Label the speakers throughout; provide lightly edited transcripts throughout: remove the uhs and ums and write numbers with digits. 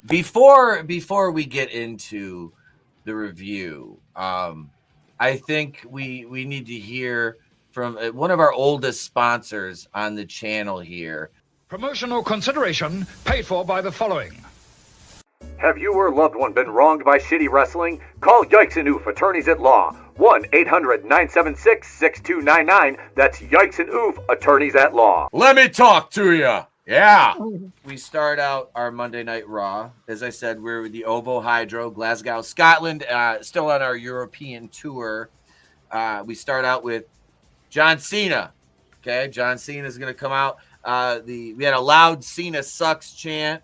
Speaker 1: Before we get into the review, I think we need to hear from one of our oldest sponsors on the channel here.
Speaker 2: Promotional consideration paid for by the following.
Speaker 3: Have you or loved one been wronged by shitty wrestling? Call Yikes and Oof Attorneys at Law. 1-800-976-6299. That's Yikes and Oof Attorneys at Law.
Speaker 1: Let me talk to you. Yeah. We start out our Monday Night Raw. As I said, we're with the OVO Hydro, Glasgow, Scotland, still on our European tour. We start out with John Cena. Okay, John Cena is going to come out. We had a loud Cena sucks chant.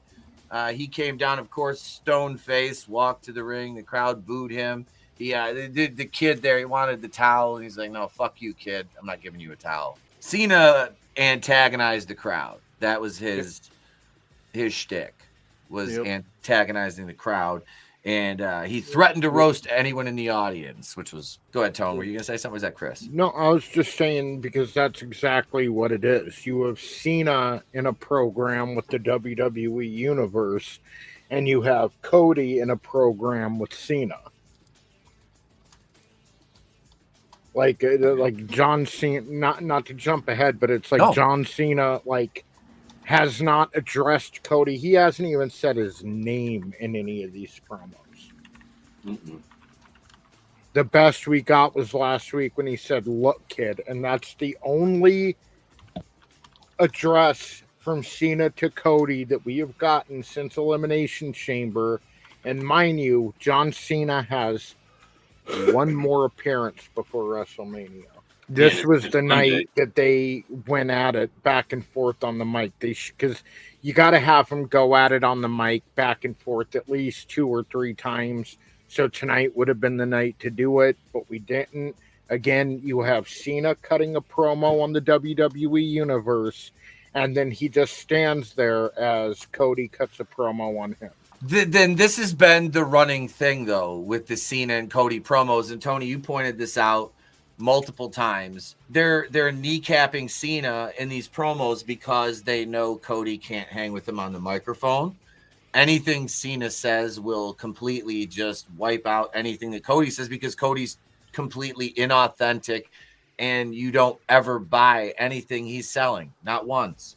Speaker 1: He came down, of course, stone face, walked to the ring. The crowd booed him. The kid there, he wanted the towel. And he's like, no, fuck you, kid. I'm not giving you a towel. Cena antagonized the crowd. That was his shtick, was antagonizing the crowd. And he threatened to roast anyone in the audience, which was, go ahead, Tone. Were you going to say something? Was that Chris?
Speaker 4: No, I was just saying because that's exactly what it is. You have Cena in a program with the WWE Universe, and you have Cody in a program with Cena. Like John Cena, not to jump ahead, but it's like John Cena, has not addressed Cody. He hasn't even said his name in any of these promos.
Speaker 5: Mm-mm.
Speaker 4: The best we got was last week when he said, look, kid. And that's the only address from Cena to Cody that we have gotten since Elimination Chamber. And mind you, John Cena has one more appearance before WrestleMania. This was the night that they went at it back and forth on the mic. Because you got to have them go at it on the mic back and forth at least 2 or 3 times. So tonight would have been the night to do it, but we didn't. Again, you have Cena cutting a promo on the WWE Universe, and then he just stands there as Cody cuts a promo on him.
Speaker 1: Then this has been the running thing, though, with the Cena and Cody promos. And Tony, you pointed this out multiple times. They're kneecapping Cena in these promos because they know Cody can't hang with him on the microphone. Anything Cena says will completely just wipe out anything that Cody says because Cody's completely inauthentic and you don't ever buy anything he's selling. Not once.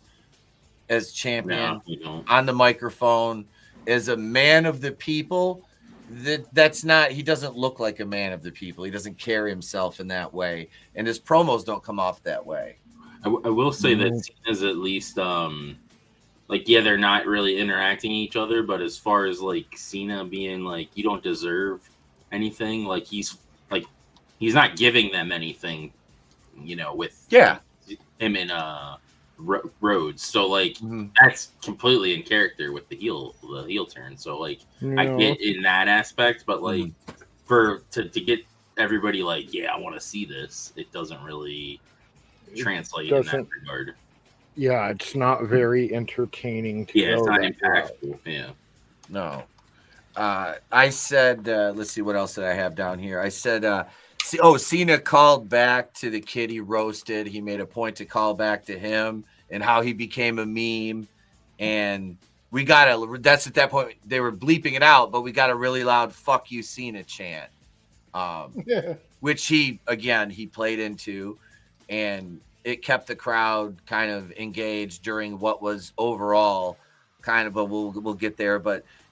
Speaker 1: As champion, on the microphone, as a man of the people, that's not, he doesn't look like a man of the people. He doesn't carry himself in that way. And his promos don't come off that way.
Speaker 5: I will say that Cena's at least, they're not really interacting each other, but as far as Cena being you don't deserve anything, he's not giving them anything, with him and Rhodes. So that's completely in character with the heel turn. So I get in that aspect, but to get everybody I want to see this, it doesn't really translate in that regard.
Speaker 4: Yeah, it's not very entertaining.
Speaker 5: It's not impactful. Yeah.
Speaker 1: No. I said, let's see, what else did I have down here? I said, Cena called back to the kid he roasted. He made a point to call back to him and how he became a meme. And that's at that point, they were bleeping it out, but we got a really loud fuck you Cena chant, which he played into, and it kept the crowd kind of engaged during what was overall kind of, but we'll get there.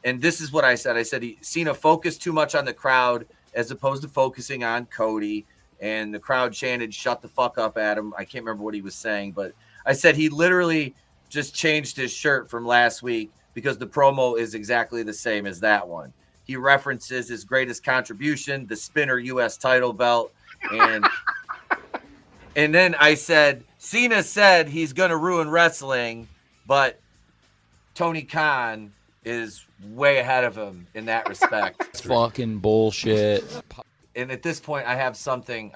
Speaker 1: And this is what I said. I said Cena focused too much on the crowd as opposed to focusing on Cody, and the crowd chanted, shut the fuck up at him. I can't remember what he was saying, but I said he literally just changed his shirt from last week because the promo is exactly the same as that one. He references his greatest contribution, the spinner U.S. title belt, and then I said, Cena said he's going to ruin wrestling, but Tony Khan is way ahead of him in that respect.
Speaker 6: It's fucking bullshit.
Speaker 1: And at this point, I have something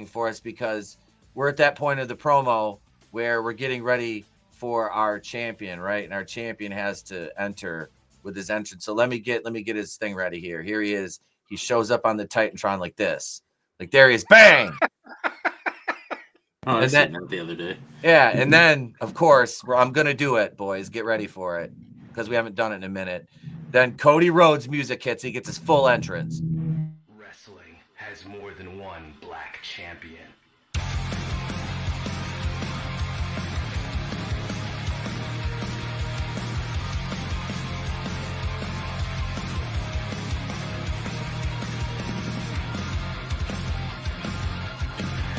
Speaker 1: for us because we're at that point of the promo where we're getting ready for our champion, right? And our champion has to enter with his entrance. So let me get his thing ready here. Here he is. He shows up on the Titantron like this. There he is. Bang!
Speaker 5: I seen that the other day.
Speaker 1: Yeah, and then, of course, I'm going to do it, boys. Get ready for it because we haven't done it in a minute. Then Cody Rhodes music hits. He gets his full entrance.
Speaker 7: Wrestling has more than one black champion.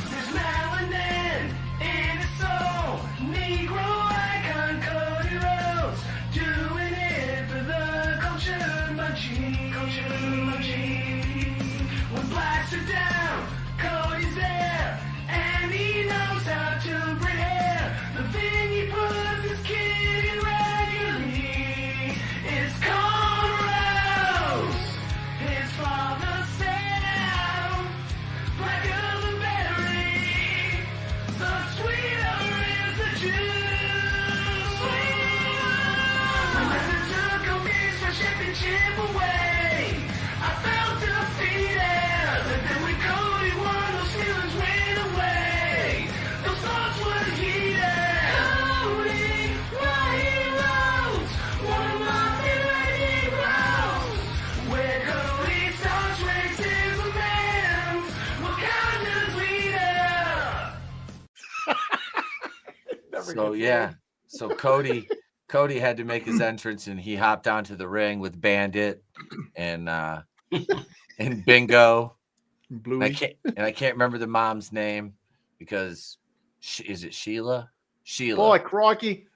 Speaker 7: There's melanin in his soul, Negro icon Cody Rhodes, doing it for the culture munchie, culture munchie. When blacks are down, Cody's there, and he knows how to braid hair. The thing he puts his kid in regularly is cornrows. His father said, blacker the berry, the sweeter is the juice. When they took a piece of championship away, I felt defeated. But then when Cody won, those feelings went away. Those thoughts were heated. Cody, Rhodes, one of my favorite heroes. Where Cody starts racism ends, Wakanda's leader.
Speaker 1: So yeah, so Cody had to make his entrance, and he hopped onto the ring with Bandit and Bingo. And I can't remember the mom's name because is it Sheila? Sheila.
Speaker 8: Boy, crikey.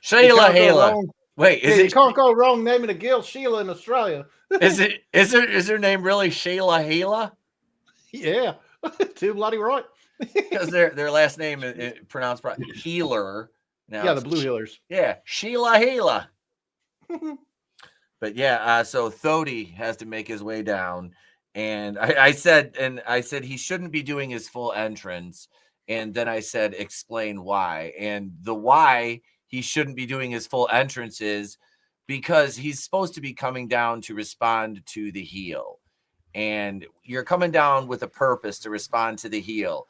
Speaker 1: Sheila Hala. Wait, is
Speaker 8: You
Speaker 1: it
Speaker 8: can't go wrong naming a girl Sheila in Australia.
Speaker 1: is her name really Sheila Hala?
Speaker 8: Yeah. Too bloody right.
Speaker 1: Because their last name is pronounced Healer. Now
Speaker 8: Yeah, the Blue Healers.
Speaker 1: Yeah, Sheila Hala. But yeah, so Thody has to make his way down, and I said he shouldn't be doing his full entrance, and then I said explain why, and the why he shouldn't be doing his full entrance is because he's supposed to be coming down to respond to the heel, and you're coming down with a purpose to respond to the heel,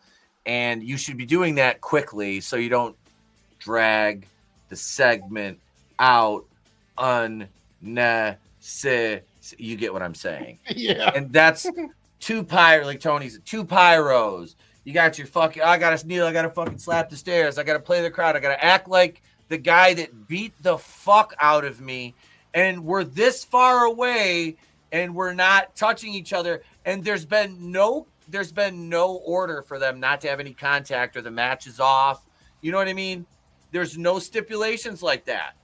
Speaker 1: and you should be doing that quickly so you don't drag the segment out unnecessary. You get what I'm saying?
Speaker 8: Yeah.
Speaker 1: And that's like Tony said, two pyros. You got your fucking, I gotta kneel, I gotta fucking slap the stairs, I gotta play the crowd, I gotta act like the guy that beat the fuck out of me, and we're this far away and we're not touching each other, and there's been no order for them not to have any contact, or the match is off. You know what I mean? There's no stipulations like that.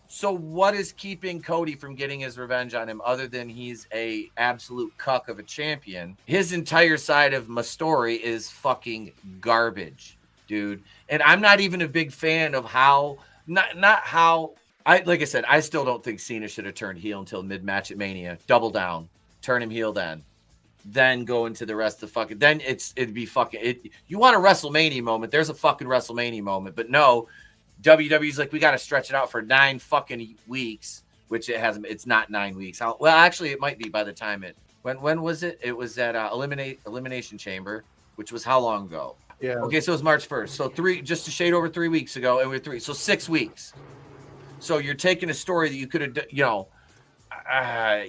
Speaker 1: So what is keeping Cody from getting his revenge on him other than he's a absolute cuck of a champion? His entire side of my story is fucking garbage, dude. And I'm not even a big fan of how, not how, like I said, I still don't think Cena should have turned heel until mid-match at Mania. Double down. Turn him heel then go into the rest of the fucking, then it'd be fucking, you want a WrestleMania moment, there's a fucking WrestleMania moment, but no, WWE's like, we got to stretch it out for 9 fucking weeks, which it's not 9 weeks. Well, actually it might be by the time when was it? It was at Elimination Chamber, which was how long ago?
Speaker 8: Yeah.
Speaker 1: Okay, so it was March 1st. So just a shade over 3 weeks ago, and we're 3, so 6 weeks. So you're taking a story that you could have,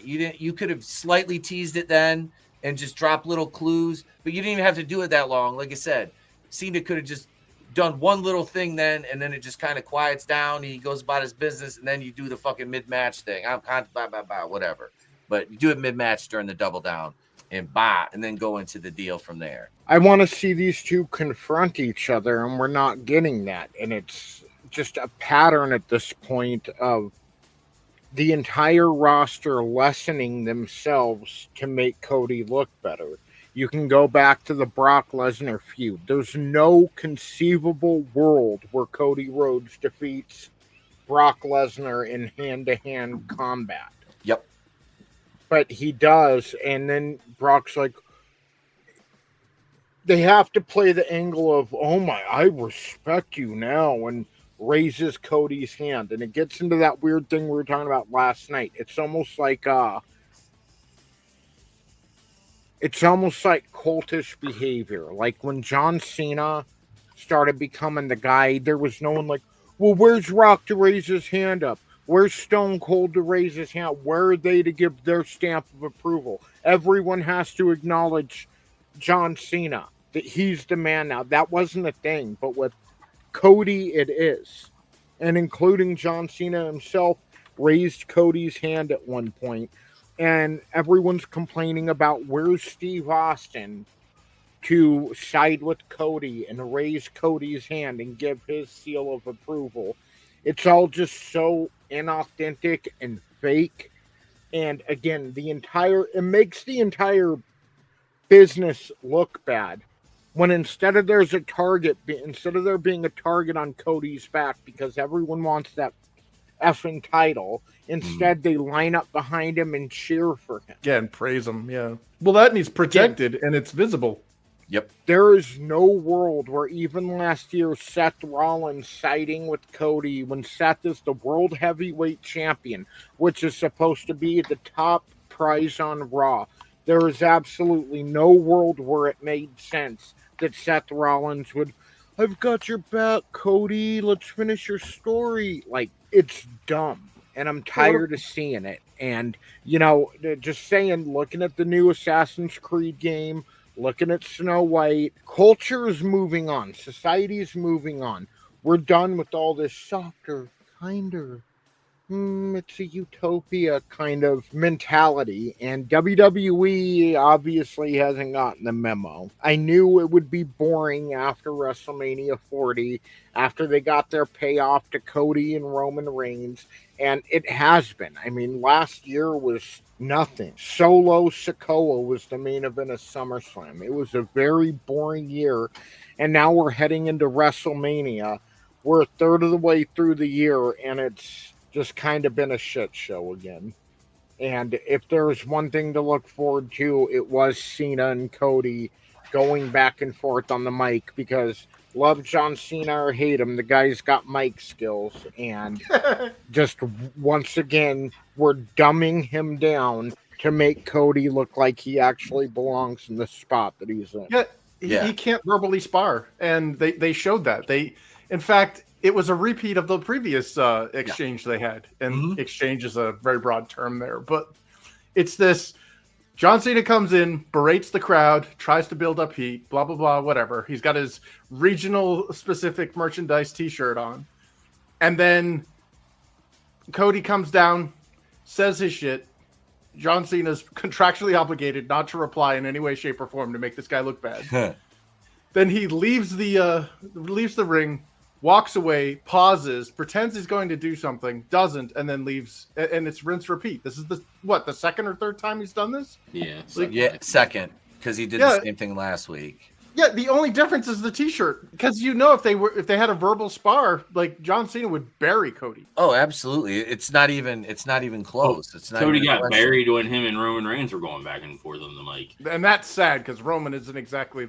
Speaker 1: you could have slightly teased it then and just drop little clues, but you didn't even have to do it that long. Like I said, Cena could have just done one little thing then, and then it just kind of quiets down. He goes about his business, and then you do the fucking mid-match thing. I'm kind of whatever. But you do it mid-match during the double down, and then go into the deal from there.
Speaker 4: I want to see these two confront each other, and we're not getting that. And it's just a pattern at this point of the entire roster lessening themselves to make Cody look better. You can go back to the Brock Lesnar feud. There's no conceivable world where Cody Rhodes defeats Brock Lesnar in hand-to-hand combat.
Speaker 1: Yep.
Speaker 4: But he does, and then Brock's like, they have to play the angle of, oh my, I respect you now, and raises Cody's hand. And it gets into that weird thing we were talking about last night. It's almost like cultish behavior. Like when John Cena started becoming the guy, there was no one like, well, where's Rock to raise his hand up? Where's Stone Cold to raise his hand? Where are they to give their stamp of approval? Everyone has to acknowledge John Cena, that he's the man now. That wasn't a thing, but with Cody, it is. And including John Cena himself raised Cody's hand at one point. And everyone's complaining about where's Steve Austin to side with Cody and raise Cody's hand and give his seal of approval. It's all just so inauthentic and fake. And again, it makes the entire business look bad. When instead of there being a target on Cody's back because everyone wants that effing title, instead they line up behind him and cheer for him.
Speaker 8: Yeah, and praise him. Yeah. Well, that needs protected and it's visible.
Speaker 1: Yep.
Speaker 4: There is no world where even last year Seth Rollins siding with Cody when Seth is the world heavyweight champion, which is supposed to be the top prize on Raw. There is absolutely no world where it made sense that Seth Rollins would, I've got your back, Cody. Let's finish your story. Like, it's dumb. And I'm tired of seeing it. And, just saying, looking at the new Assassin's Creed game, looking at Snow White, culture is moving on. Society is moving on. We're done with all this softer, kinder, it's a utopia kind of mentality. And WWE obviously hasn't gotten the memo. I knew it would be boring after WrestleMania 40, after they got their payoff to Cody and Roman Reigns. And it has been. I mean, last year was nothing. Solo Sikoa was the main event of SummerSlam. It was a very boring year. And now we're heading into WrestleMania. We're a third of the way through the year, and it's just kind of been a shit show again. And if there was one thing to look forward to, it was Cena and Cody going back and forth on the mic, because love John Cena or hate him, the guy's got mic skills. And just once again, we're dumbing him down to make Cody look like he actually belongs in the spot that he's in.
Speaker 8: Yeah, he can't verbally spar. And they showed that. In fact, it was a repeat of the previous exchange they had. And exchange is a very broad term there. But it's this, John Cena comes in, berates the crowd, tries to build up heat, blah, blah, blah, whatever. He's got his regional specific merchandise t-shirt on. And then Cody comes down, says his shit. John Cena's contractually obligated not to reply in any way, shape, or form to make this guy look bad. Then he leaves the ring, walks away, pauses, pretends he's going to do something, doesn't, and then leaves. And it's rinse repeat. This is the second or third time he's done this?
Speaker 5: Yeah.
Speaker 1: Second, because he did the same thing last week.
Speaker 8: Yeah, the only difference is the t-shirt, because if they had a verbal spar, like John Cena would bury Cody.
Speaker 1: Oh, absolutely. It's not even close. It's not.
Speaker 5: Cody got buried when him and Roman Reigns were going back and forth on the mic.
Speaker 8: And that's sad, because Roman isn't exactly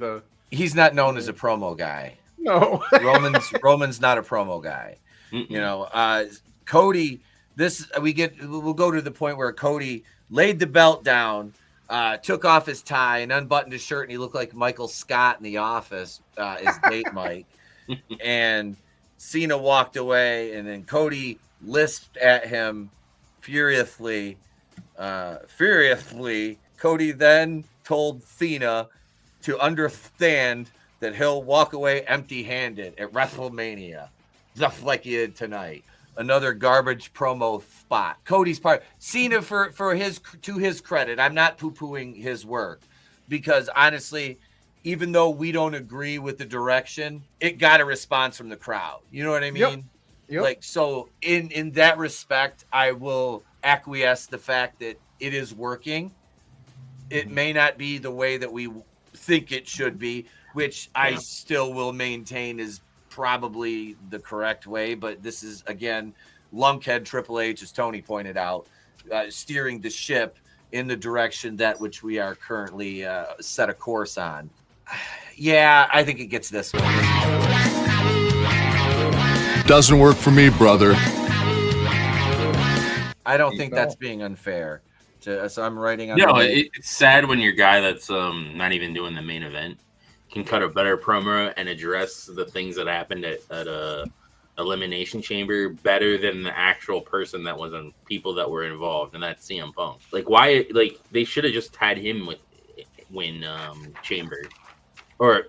Speaker 1: he's not known as a promo guy.
Speaker 8: No.
Speaker 1: Roman's not a promo guy. Cody, we'll go to the point where Cody laid the belt down, took off his tie and unbuttoned his shirt, and he looked like Michael Scott in The Office, his date Mike. And Cena walked away, and then Cody lisped at him furiously. Cody then told Cena to understand that he'll walk away empty-handed at WrestleMania, just like he did tonight. Another garbage promo spot. Cody's part. Cena, to his credit, I'm not poo-pooing his work, because honestly, even though we don't agree with the direction, it got a response from the crowd. You know what I mean?
Speaker 8: Yep.
Speaker 1: Like, so in that respect, I will acquiesce the fact that it is working. It may not be the way that we think it should be, which I still will maintain is probably the correct way, but this is, again, lunkhead Triple H, as Tony pointed out, steering the ship in the direction that which we are currently set a course on. Yeah, I think it gets this one.
Speaker 9: Doesn't work for me, brother.
Speaker 1: I don't think that's being unfair. So I'm writing on.
Speaker 5: No, it's sad when your guy that's not even doing the main event can cut a better promo and address the things that happened at Elimination Chamber better than the actual person that was in people that were involved, and that's CM Punk. Like, why? Like, they should have just had him win Chamber or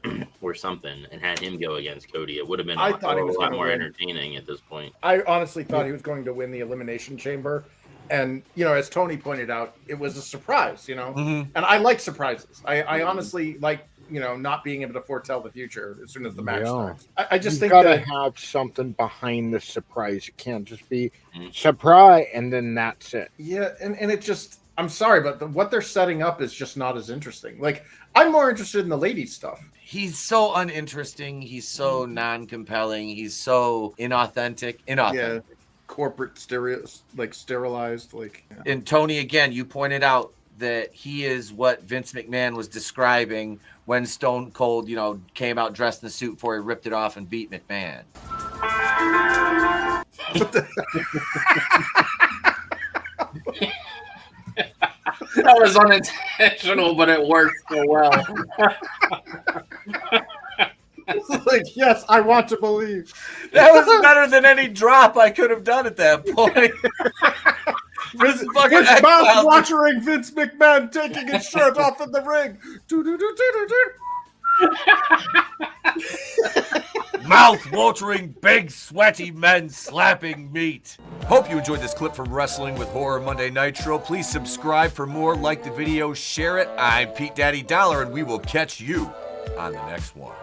Speaker 5: something, and had him go against Cody. It would have been a lot more entertaining at this point.
Speaker 8: I honestly thought he was going to win the Elimination Chamber. And, you know, as Tony pointed out, it was a surprise, you know, and I like surprises. I honestly like, you know, not being able to foretell the future as soon as the match starts. I just think
Speaker 4: gotta
Speaker 8: that
Speaker 4: have something behind the surprise. It can't just be surprise and then that's it.
Speaker 8: Yeah, and it just, I'm sorry, but what they're setting up is just not as interesting. Like, I'm more interested in the ladies stuff.
Speaker 1: He's so uninteresting. He's so non-compelling. He's so inauthentic.
Speaker 8: Yeah, corporate sterilized.
Speaker 1: And Tony, again, you pointed out that he is what Vince McMahon was describing when Stone Cold, you know, came out dressed in the suit before he ripped it off and beat McMahon.
Speaker 5: That was unintentional, but it worked so well.
Speaker 8: Like, yes, I want to believe.
Speaker 1: That was better than any drop I could have done at that point.
Speaker 8: His mouth-watering Vince McMahon taking his shirt off in the ring.
Speaker 1: Mouth-watering, big, sweaty men slapping meat. Hope you enjoyed this clip from Wrestling with Horror Monday Nitro. Please subscribe for more, like the video, share it. I'm Pete Daddy Dollar, and we will catch you on the next one.